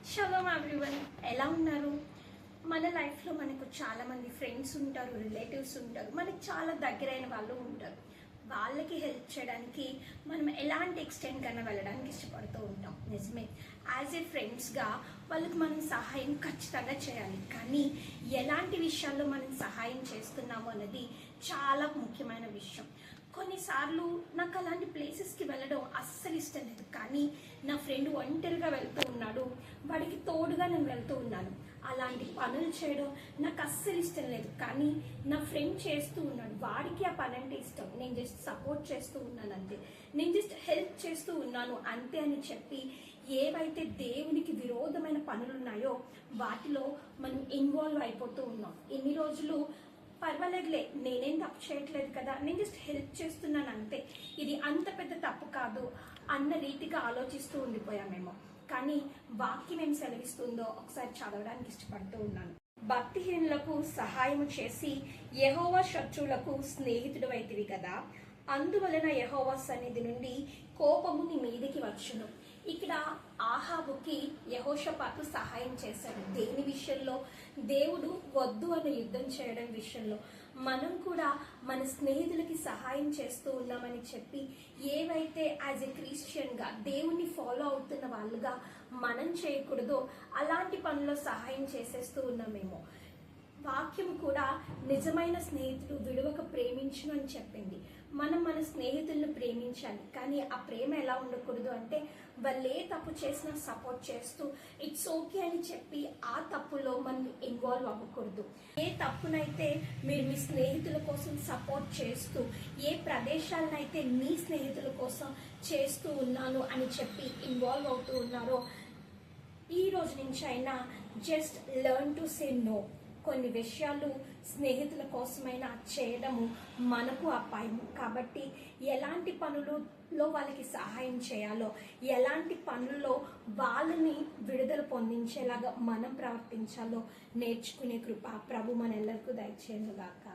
Shalom everyone, ఎలా ఉన్నారు? మన లైఫ్లో మనకు చాలామంది ఫ్రెండ్స్ ఉంటారు, రిలేటివ్స్ ఉంటారు, మనకి చాలా దగ్గరైన వాళ్ళు ఉంటారు. వాళ్ళకి హెల్ప్ చేయడానికి మనం ఎలాంటి ఎక్స్టెంట్ కన్నా వెళ్ళడానికి ఇష్టపడుతూ ఉంటాం. నిజమే, యాజ్ ఏ ఫ్రెండ్స్గా వాళ్ళకి మనం సహాయం ఖచ్చితంగా చేయాలి. కానీ ఎలాంటి విషయాల్లో మనం సహాయం చేస్తున్నాము అన్నది చాలా ముఖ్యమైన విషయం. కొన్నిసార్లు నాకు అలాంటి ప్లేసెస్కి వెళ్ళడం అస్సలు ఇష్టం లేదు, కానీ నా ఫ్రెండ్ ఒంటరిగా వెళ్తూ ఉన్నాడు, వాడికి తోడుగా నేను వెళ్తూ ఉన్నాను. అలాంటి పనులు చేయడం నాకు అస్సలు ఇష్టం లేదు, కానీ నా ఫ్రెండ్ చేస్తూ ఉన్నాడు, వాడికి ఆ పని అంటే ఇష్టం. నేను జస్ట్ సపోర్ట్ చేస్తూ ఉన్నాను అంతే, నేను జస్ట్ హెల్ప్ చేస్తూ ఉన్నాను అంతే అని చెప్పి ఏవైతే దేవునికి విరోధమైన పనులు ఉన్నాయో వాటిలో మనం ఇన్వాల్వ్ అయిపోతూ ఉన్నాం. ఎన్ని రోజులు పర్వాలేదులే, నేనేం తప్పు చేయట్లేదు కదా, నేను జస్ట్ హెల్ప్ చేస్తున్నాను అంతే, ఇది అంత పెద్ద తప్పు కాదు అన్న రీతిగా ఆలోచిస్తూ ఉండిపోయామేమో. కానీ వాక్యం ఏం సెలవిస్తుందో ఒకసారి చదవడానికి ఇష్టపడుతూ ఉన్నాను. భక్తిహీనులకు సహాయం చేసి యెహోవా శత్రువులకు స్నేహితుడు అయితివి కదా, అందువలన యెహోవా సన్నిధి నుండి కోపము నీ మీదికి వచ్చును. ఇక్కడ ఆహాబుకి యెహోషాపాతు సహాయం చేశాడు. దేని విషయంలో? దేవుడు వద్దు అనే యుద్ధం చేయడం విషయంలో. మనం కూడా మన స్నేహితులకి సహాయం చేస్తూ ఉన్నామని చెప్పి ఏవైతే యాజ్ ఎ క్రిస్టియన్గా దేవుణ్ణి ఫాలో అవుతున్న వాళ్ళుగా మనం చేయకూడదో అలాంటి పనుల్లో సహాయం చేసేస్తూ ఉన్నామేమో. వాక్యం కూడా నిజమైన స్నేహితుడు విడువక ప్రేమించును అని చెప్పింది. మనం మన స్నేహితులను ప్రేమించాలి, కానీ ఆ ప్రేమ ఎలా ఉండకూడదు అంటే వాళ్ళు ఏ తప్పు చేసినా సపోర్ట్ చేస్తూ ఇట్స్ ఓకే అని చెప్పి ఆ తప్పులో మనం ఇన్వాల్వ్ అవ్వకూడదు. ఏ తప్పునైతే మీరు మీ స్నేహితుల కోసం సపోర్ట్ చేస్తూ, ఏ ప్రదేశాలనైతే మీ స్నేహితుల కోసం చేస్తూ ఉన్నాను అని చెప్పి ఇన్వాల్వ్ అవుతూ ఉన్నారో ఈ రోజు నుంచి అయినా just learn to say no. కొన్ని విషయాలు స్నేహితుల కోసమైనా చేయడము మనకు అపాయము. కాబట్టి ఎలాంటి పనులలో వాళ్ళకి సహాయం చేయాలో, ఎలాంటి పనుల్లో వాళ్ళని విడుదల పొందించేలాగా మనం ప్రవర్తించాలో నేర్చుకునే కృప ప్రభు మనెల్లరికూ దయచేయుగాక.